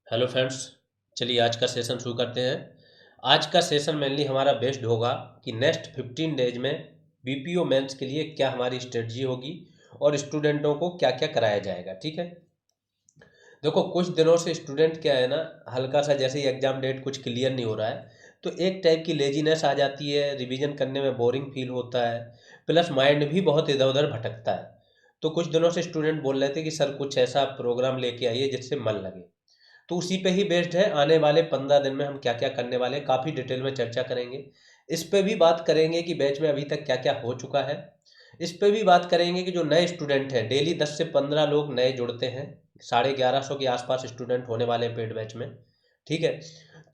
Hello friends. चलिए आज का सेशन शुरू करते हैं। आज का सेशन मेनली हमारा बेस्ड होगा कि नेक्स्ट 15 डेज में बीपीओ मेंस के लिए क्या हमारी स्ट्रेटजी होगी और स्टूडेंटों को क्या क्या कराया जाएगा। ठीक है, देखो कुछ दिनों से स्टूडेंट क्या है ना, हल्का सा जैसे ही एग्जाम डेट कुछ क्लियर नहीं हो रहा है तो एक टाइप की लेजीनेस आ जाती है, रिवीजन करने में बोरिंग फील होता है, प्लस माइंड भी बहुत इधर उधर भटकता है। तो कुछ दिनों से स्टूडेंट बोल रहे थे कि सर कुछ ऐसा प्रोग्राम लेके आइए जिससे मन लगे। तो उसी पे ही बेस्ड है, आने वाले 15 दिन में हम क्या क्या करने वाले हैं काफ़ी डिटेल में चर्चा करेंगे। इस पे भी बात करेंगे कि बैच में अभी तक क्या क्या हो चुका है। इस पे भी बात करेंगे कि जो नए स्टूडेंट हैं, डेली 10 से 15 लोग नए जुड़ते हैं, 1150 के आसपास स्टूडेंट होने वाले हैं पेड बैच में। ठीक है,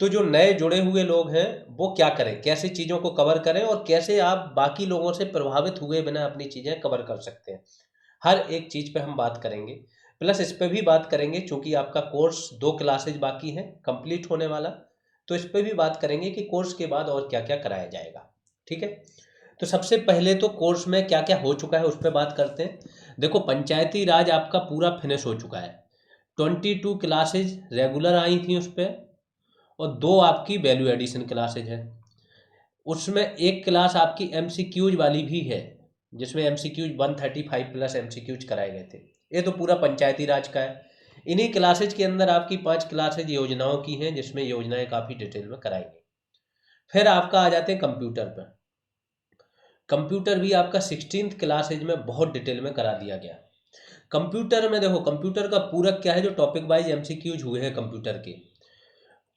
तो जो नए जुड़े हुए लोग हैं वो क्या करें, कैसे चीज़ों को कवर करें और कैसे आप बाकी लोगों से प्रभावित हुए बिना अपनी चीज़ें कवर कर सकते हैं, हर एक चीज़ पे हम बात करेंगे। प्लस इस पे भी बात करेंगे चूंकि आपका कोर्स 2 क्लासेज बाकी हैं कंप्लीट होने वाला, तो इस पे भी बात करेंगे कि कोर्स के बाद और क्या क्या कराया जाएगा। ठीक है, तो सबसे पहले तो कोर्स में क्या क्या हो चुका है उस पर बात करते हैं। देखो पंचायती राज आपका पूरा फिनिश हो चुका है। 22 क्लासेज रेगुलर आई थी उस पर, और 2 आपकी वैल्यू एडिशन क्लासेज है। उसमें एक क्लास आपकी एमसीक्यूज वाली भी है, जिसमें एमसीक्यूज 135 प्लस एमसीक्यूज कराए गए थे। ये तो पूरा पंचायती राज का है। इन्हीं क्लासेज के अंदर आपकी 5 क्लासेज योजनाओं की हैं, जिसमें योजनाएं काफ़ी डिटेल में कराएंगे। फिर आपका आ जाते हैं कंप्यूटर पर। कंप्यूटर भी आपका 16th क्लासेज में बहुत डिटेल में करा दिया गया। कंप्यूटर में देखो, कंप्यूटर का पूरक क्या है, जो टॉपिक वाइज एमसीक्यूज हुए हैं कंप्यूटर के,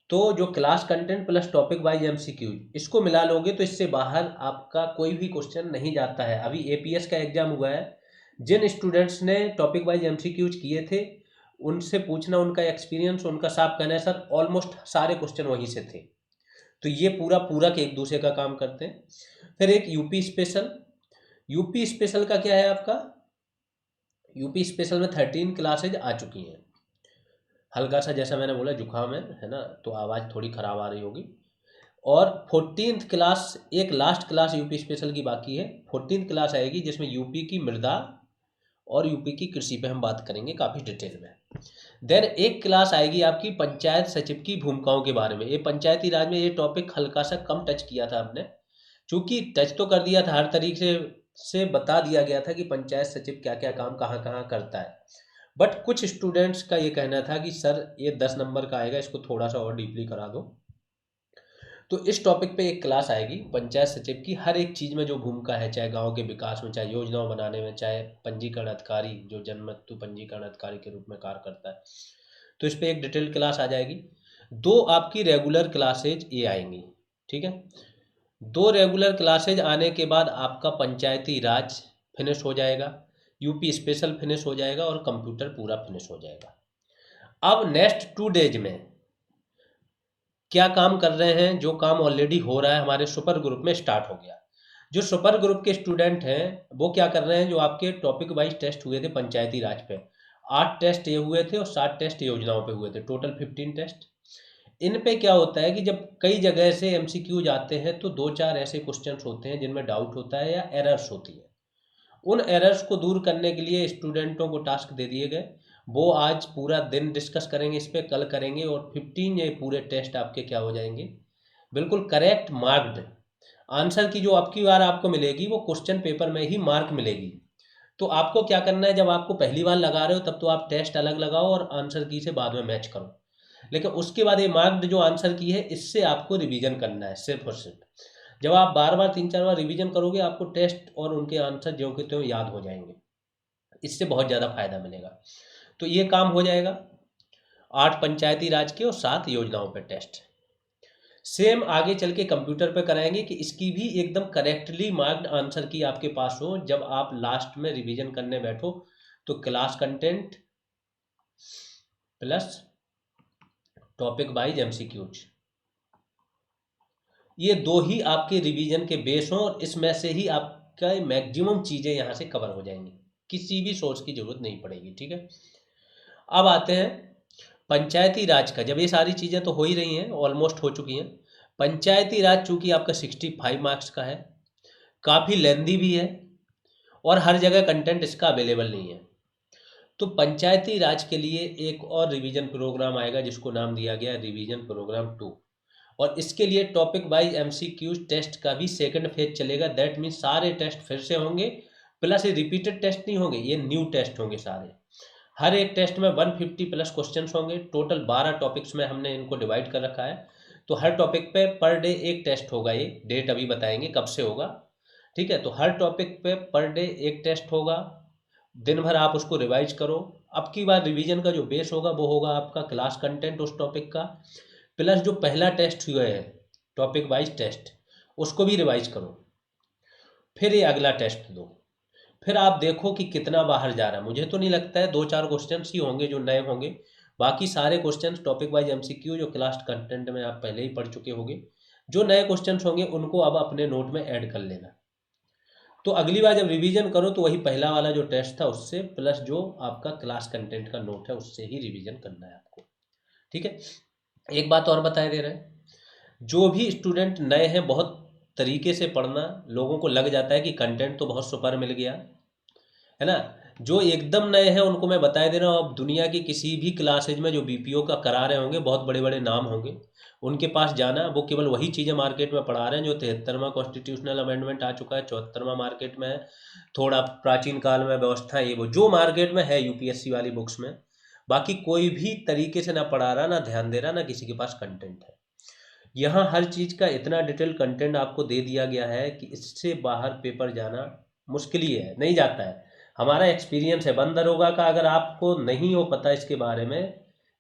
तो जो class content plus topic wise MCQ इसको मिला लोगे तो इससे बाहर आपका कोई भी क्वेश्चन नहीं जाता है। अभी एपीएस का एग्जाम हुआ है, जिन स्टूडेंट्स ने टॉपिक वाइज एमसीक्यूज किए थे उनसे पूछना, उनका एक्सपीरियंस, उनका साफ कहना है सर ऑलमोस्ट सारे क्वेश्चन वहीं से थे। तो ये पूरा पूरा के एक दूसरे का काम करते हैं। फिर एक यूपी स्पेशल। यूपी स्पेशल का क्या है आपका, यूपी स्पेशल में 13 क्लासेज आ चुकी हैं। हल्का सा जैसा मैंने बोला जुकाम है ना, तो आवाज़ थोड़ी ख़राब आ रही होगी। और 14th क्लास, एक लास्ट क्लास यूपी स्पेशल की बाकी है, 14th क्लास आएगी जिसमें यूपी की मृदा और यूपी की कृषि पे हम बात करेंगे काफ़ी डिटेल में। देन एक क्लास आएगी आपकी पंचायत सचिव की भूमिकाओं के बारे में। ये पंचायती राज में ये टॉपिक हल्का सा कम टच किया था हमने, चूंकि टच तो कर दिया था, हर तरीके से बता दिया गया था कि पंचायत सचिव क्या क्या काम कहाँ कहाँ करता है। बट कुछ स्टूडेंट्स का ये कहना था कि सर ये 10 नंबर का आएगा, इसको थोड़ा सा और डीपली करा दो। तो इस टॉपिक पे एक क्लास आएगी पंचायत सचिव की, हर एक चीज़ में जो भूमिका है, चाहे गांव के विकास में, चाहे योजनाओं बनाने में, चाहे पंजीकरण अधिकारी जो जन्म मृत्यु पंजीकरण अधिकारी के रूप में कार्य करता है, तो इस पे एक डिटेल क्लास आ जाएगी। 2 आपकी रेगुलर क्लासेज ये आएंगी। ठीक है, 2 रेगुलर क्लासेज आने के बाद आपका पंचायती राज फिनिश हो जाएगा, यूपी स्पेशल फिनिश हो जाएगा और कंप्यूटर पूरा फिनिश हो जाएगा। अब नेक्स्ट 2 डेज में क्या काम कर रहे हैं, जो काम ऑलरेडी हो रहा है हमारे सुपर ग्रुप में स्टार्ट हो गया। जो सुपर ग्रुप के स्टूडेंट हैं वो क्या कर रहे हैं, जो आपके टॉपिक वाइज टेस्ट हुए थे पंचायती राज पे, 8 टेस्ट ये हुए थे और 7 टेस्ट योजनाओं पे हुए थे, टोटल 15 टेस्ट। इन पे क्या होता है कि जब कई जगह से एमसीक्यू जाते हैं तो 2-4 ऐसे क्वेश्चंस होते हैं जिनमें डाउट होता है या एरर्स होती है। उन एरर्स को दूर करने के लिए स्टूडेंटों को टास्क दे दिए गए। वो आज पूरा दिन डिस्कस करेंगे, इस पे कल करेंगे, और 15 ये पूरे टेस्ट आपके क्या हो जाएंगे, बिल्कुल करेक्ट मार्क्ड आंसर की जो आपकी बार आपको मिलेगी वो क्वेश्चन पेपर में ही मार्क मिलेगी। तो आपको क्या करना है, जब आपको पहली बार लगा रहे हो तब तो आप टेस्ट अलग लगाओ और आंसर की से बाद में मैच करो, लेकिन उसके बाद ये मार्क्ड जो आंसर की है इससे आपको रिवीजन करना है सिर्फ और सिर्फ। जब आप बार बार 3-4 बार रिवीजन करोगे आपको टेस्ट और उनके आंसर जो के त्यों याद हो जाएंगे, इससे बहुत ज़्यादा फायदा मिलेगा। तो ये काम हो जाएगा, 8 पंचायती राज के और 7 योजनाओं पर टेस्ट। सेम आगे चल के कंप्यूटर पे कराएंगे कि इसकी भी एकदम करेक्टली मार्क्ड आंसर की आपके पास हो, जब आप लास्ट में रिवीजन करने बैठो तो class content plus topic wise MCQs, ये 2 ही आपके रिवीजन के बेस हों और इसमें से ही आपका मैक्सिमम चीज़ें यहाँ से कवर हो जाएंगी, किसी भी सोर्स की जरूरत नहीं पड़ेगी। ठीक है, अब आते हैं पंचायती राज का। जब ये सारी चीज़ें तो हो ही रही हैं, ऑलमोस्ट हो चुकी हैं। पंचायती राज चूंकि आपका 65 मार्क्स का है, काफ़ी लेंदी भी है और हर जगह कंटेंट इसका अवेलेबल नहीं है। तो पंचायती राज के लिए एक और रिवीजन प्रोग्राम आएगा जिसको नाम दिया गया है रिवीजन प्रोग्राम 2। और इसके लिए टॉपिक वाइज एमसीक्यूज टेस्ट का भी सेकंड फेज चलेगा। दैट मीन्स सारे टेस्ट फिर से होंगे, प्लस ये रिपीटेड टेस्ट नहीं होंगे, ये न्यू टेस्ट होंगे सारे। हर एक टेस्ट में 150 प्लस क्वेश्चंस होंगे। टोटल 12 टॉपिक्स में हमने इनको डिवाइड कर रखा है। तो हर टॉपिक पे पर डे एक टेस्ट होगा। ये डेट अभी बताएंगे कब से होगा, ठीक है। तो हर टॉपिक पे पर डे एक टेस्ट होगा। दिन भर आप उसको रिवाइज करो। अब की बार रिवीजन का जो बेस होगा वो होगा आपका क्लास कंटेंट उस टॉपिक का, प्लस जो पहला टेस्ट हुआ है टॉपिक वाइज टेस्ट, उसको भी रिवाइज करो। फिर ये अगला टेस्ट दो। फिर आप देखो कि कितना बाहर जा रहा है। मुझे तो नहीं लगता है, 2-4 क्वेश्चन ही होंगे जो नए होंगे। बाकी सारे क्वेश्चन टॉपिक वाइज एमसीक्यू जो क्लास कंटेंट में आप पहले ही पढ़ चुके होंगे। जो नए क्वेश्चन होंगे उनको अब अपने नोट में ऐड कर लेना। तो अगली बार जब रिवीजन करो तो वही पहला वाला जो टेस्ट था उससे, प्लस जो आपका क्लास कंटेंट का नोट है उससे ही रिवीजन करना है आपको, ठीक है। एक बात और बताए दे रहे हैं, जो भी स्टूडेंट नए हैं, बहुत तरीके से पढ़ना। लोगों को लग जाता है कि कंटेंट तो बहुत सुपर मिल गया, है ना। जो एकदम नए हैं उनको मैं बताए दे रहा हूँ, अब दुनिया की किसी भी क्लासेज में जो बीपीओ का करा रहे होंगे, बहुत बड़े बड़े नाम होंगे, उनके पास जाना। वो केवल वही चीज़ें मार्केट में पढ़ा रहे हैं जो 73वां कॉन्स्टिट्यूशनल अमेंडमेंट आ चुका है, 74वां मार्केट में है, थोड़ा प्राचीन काल में व्यवस्था ये वो जो मार्केट में है यूपीएससी वाली बुक्स में। बाकी कोई भी तरीके से ना पढ़ा रहा, ना ध्यान दे रहा, ना किसी के पास कंटेंट है। यहाँ हर चीज़ का इतना डिटेल कंटेंट आपको दे दिया गया है कि इससे बाहर पेपर जाना मुश्किल ही है, नहीं जाता है। हमारा एक्सपीरियंस है। वन दरोगा का अगर आपको नहीं हो पता इसके बारे में,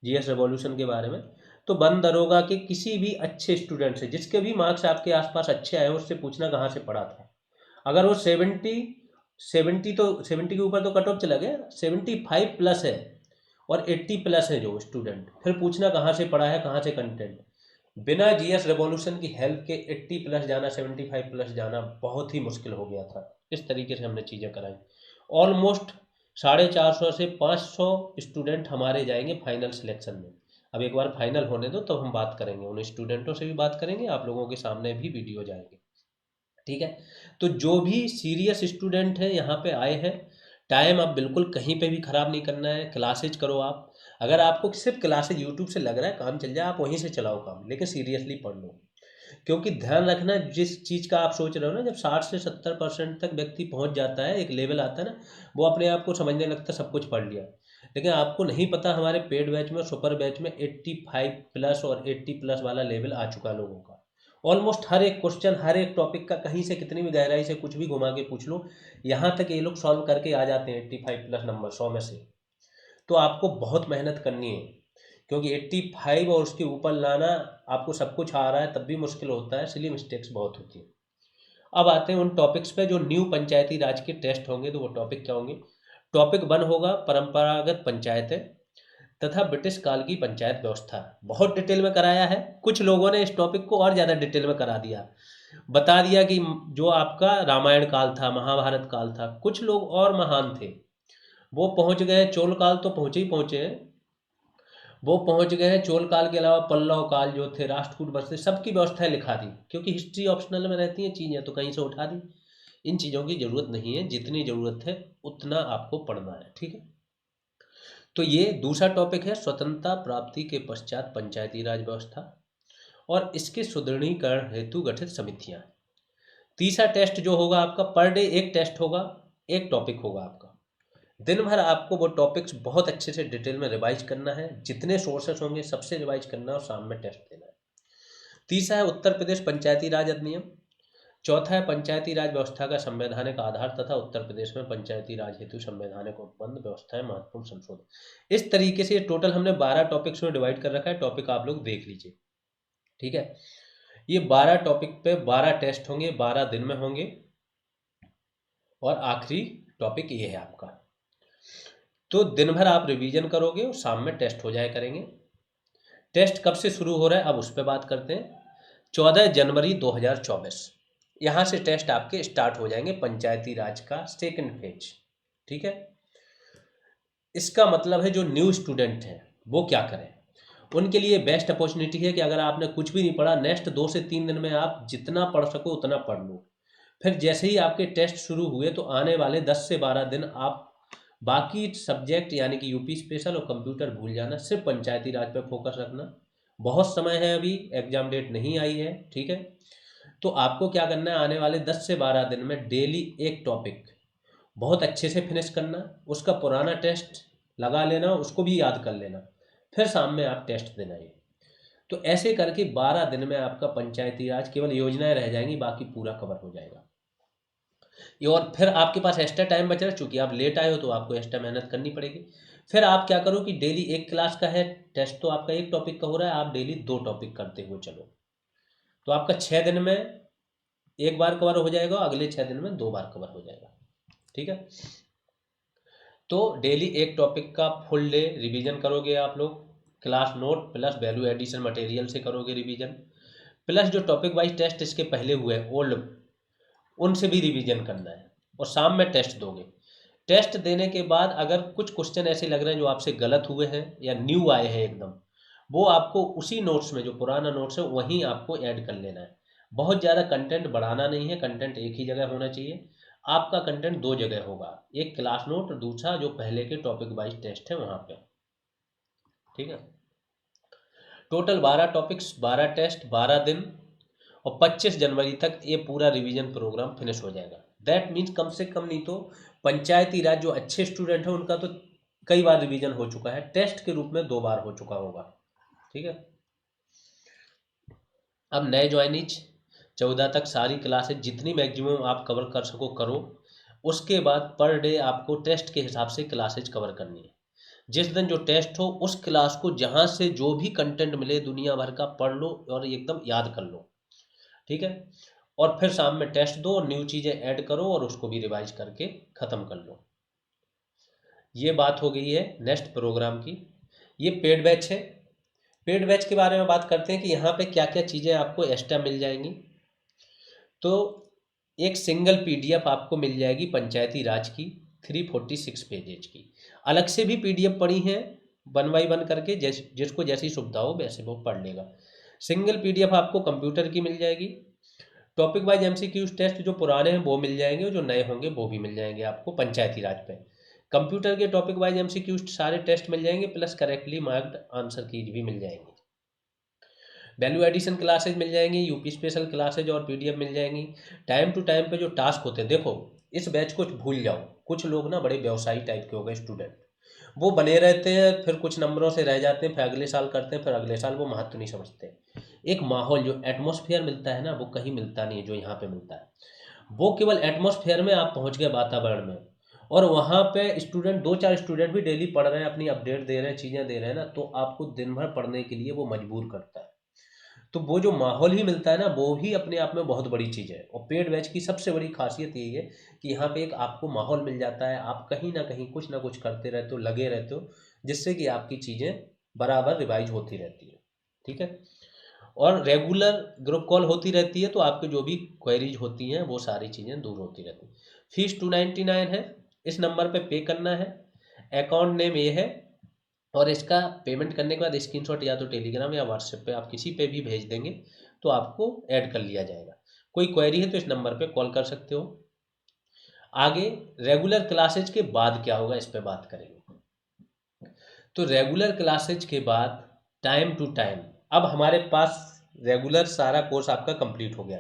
जीएस रेवोल्यूशन के बारे में, तो वन दरोगा के किसी भी अच्छे स्टूडेंट से, जिसके भी मार्क्स आपके आसपास अच्छे आए, उससे पूछना कहाँ से पढ़ा था। अगर वो 70 के ऊपर तो कट ऑफ चला गया, 75 प्लस है और 80 प्लस है जो स्टूडेंट, फिर पूछना कहाँ से पढ़ा है, कहाँ से कंटेंट। बिना जीएस रेवोल्यूशन की हेल्प के 80 प्लस जाना, 75 प्लस जाना बहुत ही मुश्किल हो गया था। इस तरीके से हमने चीज़ें कराई। ऑलमोस्ट 450 से 500 स्टूडेंट हमारे जाएंगे फाइनल सिलेक्शन में। अब एक बार फाइनल होने दो तब हम बात करेंगे, उन स्टूडेंटों से भी बात करेंगे, आप लोगों के सामने भी वीडियो जाएंगे, ठीक है। तो जो भी सीरियस स्टूडेंट हैं यहाँ पे आए हैं, टाइम आप बिल्कुल कहीं पे भी ख़राब नहीं करना है। क्लासेज करो आप। अगर आपको सिर्फ क्लासेज यूट्यूब से लग रहा है काम चल जाए, आप वहीं से चलाओ काम, लेकिन सीरियसली पढ़ लो। क्योंकि ध्यान रखना, जिस चीज़ का आप सोच रहे हो ना, जब 60 से 70% तक व्यक्ति पहुंच जाता है, एक लेवल आता है ना, वो अपने आप को समझने लगता है सब कुछ पढ़ लिया। लेकिन आपको नहीं पता हमारे पेड बैच में, सुपर बैच में 85 प्लस और 80 प्लस वाला लेवल आ चुका है लोगों का। ऑलमोस्ट हर एक क्वेश्चन, हर एक टॉपिक का कहीं से कितनी भी गहराई से कुछ भी घुमा के पूछ लो, यहाँ तक ये लोग सॉल्व करके आ जाते हैं 85 प्लस नंबर 100 में से। तो आपको बहुत मेहनत करनी है, क्योंकि 85 और उसके ऊपर लाना, आपको सब कुछ आ रहा है तब भी मुश्किल होता है, इसलिए मिस्टेक्स बहुत होती हैं। अब आते हैं उन टॉपिक्स पे जो न्यू पंचायती राज के टेस्ट होंगे। तो वो टॉपिक क्या होंगे? टॉपिक 1 होगा परंपरागत पंचायतें तथा ब्रिटिश काल की पंचायत व्यवस्था। बहुत डिटेल में कराया है। कुछ लोगों ने इस टॉपिक को और ज़्यादा डिटेल में करा दिया, बता दिया कि जो आपका रामायण काल था, महाभारत काल था, कुछ लोग और महान थे, वो पहुंच गए। चोल काल तो पहुंचे ही पहुंचे हैं, वो पहुंच गए हैं। चोल काल के अलावा पल्लव काल जो थे, राष्ट्रकूट वंश थे, सबकी व्यवस्थाएं लिखा दी। क्योंकि हिस्ट्री ऑप्शनल में रहती है चीज़ें, तो कहीं से उठा दी। इन चीज़ों की ज़रूरत नहीं है, जितनी ज़रूरत है उतना आपको पढ़ना है, ठीक है। तो ये दूसरा टॉपिक है स्वतंत्रता प्राप्ति के पश्चात पंचायती राज व्यवस्था और इसके सुदृढ़ीकरण हेतु गठित समितियां। तीसरा टेस्ट जो होगा आपका, पर डे एक टेस्ट होगा, एक टॉपिक होगा आपका। दिन भर आपको वो टॉपिक्स बहुत अच्छे से डिटेल में रिवाइज करना है, जितने सोर्सेस होंगे सबसे रिवाइज करना है और शाम में टेस्ट देना है। तीसरा है उत्तर प्रदेश पंचायती राज अधिनियम। चौथा है पंचायती राज व्यवस्था का संवैधानिक आधार तथा उत्तर प्रदेश में पंचायती राज हेतु संवैधानिक उपबंध व्यवस्थाएं महत्वपूर्ण संशोधन। इस तरीके से टोटल हमने 12 टॉपिक्स में डिवाइड कर रखा है। टॉपिक आप लोग देख लीजिए, ठीक है। ये 12 टॉपिक पे 12 टेस्ट होंगे, 12 दिन में होंगे और आखिरी टॉपिक ये है आपका। तो दिन भर आप रिवीजन करोगे और शाम में टेस्ट हो जाया करेंगे। टेस्ट कब से शुरू हो रहा है अब उस पर बात करते हैं। 14 जनवरी 2024 यहाँ से टेस्ट आपके स्टार्ट हो जाएंगे, पंचायती राज का सेकंड फेज, ठीक है। इसका मतलब है जो न्यू स्टूडेंट हैं वो क्या करें, उनके लिए बेस्ट अपॉर्चुनिटी है कि अगर आपने कुछ भी नहीं पढ़ा, नेक्स्ट 2 से 3 दिन में आप जितना पढ़ सको उतना पढ़ लो। फिर जैसे ही आपके टेस्ट शुरू हुए तो आने वाले 10 से 12 दिन आप बाकी सब्जेक्ट यानी कि यूपी स्पेशल और कंप्यूटर भूल जाना, सिर्फ पंचायती राज पे फोकस रखना। बहुत समय है, अभी एग्जाम डेट नहीं आई है, ठीक है। तो आपको क्या करना है, आने वाले 10 से 12 दिन में डेली एक टॉपिक बहुत अच्छे से फिनिश करना, उसका पुराना टेस्ट लगा लेना, उसको भी याद कर लेना, फिर शाम में आप टेस्ट देना। ये तो ऐसे करके 12 दिन में आपका पंचायती राज केवल योजनाएं रह जाएंगी, बाकी पूरा कवर हो जाएगा ये। और फिर आपके पास एक्स्ट्रा टाइम बच रहा है, चूंकि आप लेट आए हो तो आपको एक्स्ट्रा मेहनत करनी पड़ेगी। फिर आप क्या करो कि डेली एक क्लास का है टेस्ट, तो आपका एक टॉपिक का हो रहा है, आप डेली 2 टॉपिक करते हुए चलो, तो आपका 6 दिन में एक बार कवर हो जाएगा, अगले 6 दिन में 2 बार कवर हो जाएगा, ठीक है। तो डेली एक टॉपिक का फुल डे रिवीजन करोगे आप लोग, class note plus value addition material से करोगे रिवीजन, प्लस जो टॉपिक वाइज टेस्ट इसके पहले हुए ओल्ड उनसे भी रिवीजन करना है, और शाम में टेस्ट दोगे। टेस्ट देने के बाद अगर कुछ क्वेश्चन ऐसे लग रहे हैं जो आपसे गलत हुए हैं या न्यू आए हैं एकदम, वो आपको उसी नोट्स में जो पुराना नोट्स है वहीं आपको ऐड कर लेना है। बहुत ज़्यादा कंटेंट बढ़ाना नहीं है, कंटेंट एक ही जगह होना चाहिए। आपका कंटेंट 2 जगह होगा, एक क्लास नोट और दूसरा जो पहले के टॉपिक वाइज टेस्ट है वहाँ पे, ठीक है। टोटल 12 टॉपिक्स, 12 टेस्ट, 12 दिन, और 25 जनवरी तक ये पूरा रिवीजन प्रोग्राम फिनिश हो जाएगा। दैट मीन्स कम से कम नहीं तो पंचायती राज जो अच्छे स्टूडेंट हैं उनका तो कई बार रिवीजन हो चुका है, टेस्ट के रूप में 2 बार हो चुका होगा, ठीक है। अब नए ज्वाइनीज 14 तक सारी क्लासेज जितनी मैक्सिमम आप कवर कर सको करो। उसके बाद पर डे आपको टेस्ट के हिसाब से क्लासेज कवर करनी है। जिस दिन जो टेस्ट हो उस क्लास को जहाँ से जो भी कंटेंट मिले दुनिया भर का पढ़ लो और एकदम याद कर लो, ठीक है। और फिर शाम में टेस्ट दो और न्यू चीज़ें ऐड करो और उसको भी रिवाइज करके ख़त्म कर लो। ये बात हो गई है नेक्स्ट प्रोग्राम की। ये पेड बैच है। पेड बैच के बारे में बात करते हैं कि यहाँ पे क्या क्या चीज़ें आपको एक्स्ट्रा मिल जाएंगी। तो एक सिंगल पीडीएफ आपको मिल जाएगी पंचायती राज की 346 पेजेज की। अलग से भी पीडीएफ पड़ी हैं 1 बाय 1 करके, जिसको जैसी सुविधा हो वैसे वो पढ़ लेगा। सिंगल पीडीएफ आपको कंप्यूटर की मिल जाएगी। टॉपिक वाइज एमसीक्यूज टेस्ट जो पुराने हैं वो मिल जाएंगे, और जो नए होंगे वो भी मिल जाएंगे आपको पंचायती राज पे। कंप्यूटर के टॉपिक वाइज एमसीक्यूज सारे टेस्ट मिल जाएंगे, plus correctly marked answer keys भी मिल जाएंगी। वैल्यू एडिशन क्लासेज मिल जाएंगी, यूपी स्पेशल क्लासेज और पीडीएफ मिल जाएंगी। टाइम टू टाइम पे जो टास्क होते हैं, देखो इस बैच को भूल जाओ, कुछ लोग ना बड़े व्यवसायी टाइप के हो गए स्टूडेंट, वो बने रहते हैं, फिर कुछ नंबरों से रह जाते हैं, फिर अगले साल करते हैं, फिर अगले साल वो महत्व नहीं समझते। एक माहौल जो एटमोसफियर मिलता है ना, वो कहीं मिलता नहीं है जो यहाँ पे मिलता है। वो केवल एटमोसफेयर में आप पहुँच गए, वातावरण में, और वहाँ पे स्टूडेंट 2-4 स्टूडेंट भी डेली पढ़ रहे हैं, अपनी अपडेट दे रहे हैं, चीज़ें दे रहे हैं ना, तो आपको दिन भर पढ़ने के लिए वो मजबूर करता है। तो वो जो माहौल ही मिलता है ना, वो ही अपने आप में बहुत बड़ी चीज़ है। और पेड बैच की सबसे बड़ी खासियत यही है कि यहाँ पे एक आपको माहौल मिल जाता है, आप कहीं ना कुछ करते रहते हो, लगे रहते हो, जिससे कि आपकी चीज़ें बराबर रिवाइज होती रहती है, ठीक है। और रेगुलर ग्रुप कॉल होती रहती है, तो आपके जो भी क्वेरीज होती हैं वो सारी चीज़ें दूर होती रहती हैं। फीस 299 है, इस नंबर पे पे करना है। अकाउंट नेम ये है, और इसका पेमेंट करने के बाद स्क्रीनशॉट या तो टेलीग्राम या व्हाट्सएप पे आप किसी पे भी भेज देंगे तो आपको ऐड कर लिया जाएगा। कोई क्वेरी है तो इस नंबर पे कॉल कर सकते हो। आगे रेगुलर क्लासेज के बाद क्या होगा, इस पे बात करेंगे। तो रेगुलर क्लासेज के बाद टाइम टू टाइम, अब हमारे पास रेगुलर सारा कोर्स आपका कंप्लीट हो गया,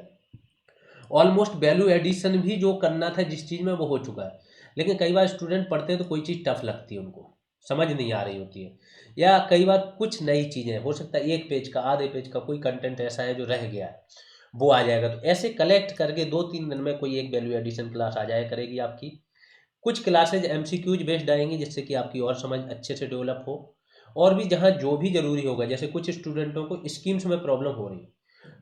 ऑलमोस्ट वैल्यू एडिशन भी जो करना था जिस चीज़ में वो हो चुका है। लेकिन कई बार स्टूडेंट पढ़ते हैं तो कोई चीज़ टफ लगती है, उनको समझ नहीं आ रही होती है, या कई बार कुछ नई चीज़ें हो सकता है, 1 पेज का आधे पेज का कोई कंटेंट ऐसा है जो रह गया है, वो आ जाएगा। तो ऐसे कलेक्ट करके 2-3 दिन में कोई एक वैल्यू एडिशन क्लास आ जाया करेगी आपकी। कुछ क्लासेज एमसीक्यूज बेस्ड आएंगी जिससे कि आपकी और समझ अच्छे से डेवलप हो। और भी जहाँ जो भी जरूरी होगा, जैसे कुछ स्टूडेंटों को स्कीम्स में प्रॉब्लम हो रही है,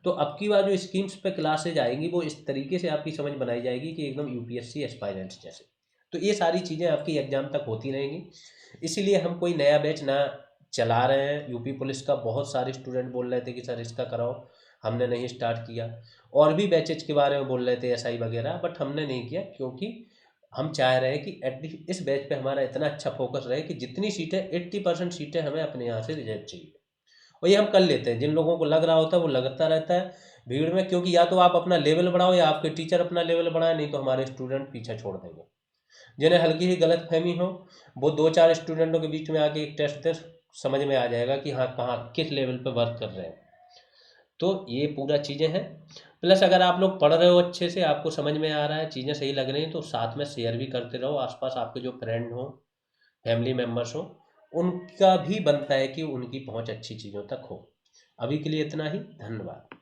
तो अब की बार जो स्कीम्स पे क्लासेज आएंगी वो इस तरीके से आपकी समझ बनाई जाएगी कि एकदम यूपीएससी एस्पायरेंट्स जैसे। तो ये सारी चीज़ें आपकी एग्जाम तक होती रहेंगी। इसीलिए हम कोई नया बैच ना चला रहे हैं। यूपी पुलिस का बहुत सारे स्टूडेंट बोल रहे थे कि सर इसका कराओ, हमने नहीं स्टार्ट किया। और भी बैचेज के बारे में बोल रहे थे एसआई वगैरह, बट हमने नहीं किया, क्योंकि हम चाह रहे हैं कि एटलीस्ट इस बैच पे हमारा इतना अच्छा फोकस रहे कि जितनी सीटें 80% सीटें हमें अपने यहाँ से रिजर्व चाहिए। और ये हम कर लेते हैं। जिन लोगों को लग रहा होता है वो लगता रहता है भीड़ में, क्योंकि या तो आप अपना लेवल बढ़ाओ या आपके टीचर अपना लेवल बढ़ाए, नहीं तो हमारे स्टूडेंट पीछे छोड़ देंगे। जिन्हें हल्की ही गलतफहमी हो, वो 2-4 स्टूडेंटों के बीच में आके एक टेस्ट दे, समझ में आ जाएगा कि हाँ कहाँ किस लेवल पे वर्क कर रहे हैं। तो ये पूरा चीज़ें हैं। प्लस अगर आप लोग पढ़ रहे हो अच्छे से, आपको समझ में आ रहा है, चीज़ें सही लग रही हैं, तो साथ में शेयर भी करते रहो। आसपास आपके जो फ्रेंड हो, फैमिली मेम्बर्स हो, उनका भी बनता है कि उनकी पहुंच अच्छी चीज़ों तक हो। अभी के लिए इतना ही, धन्यवाद।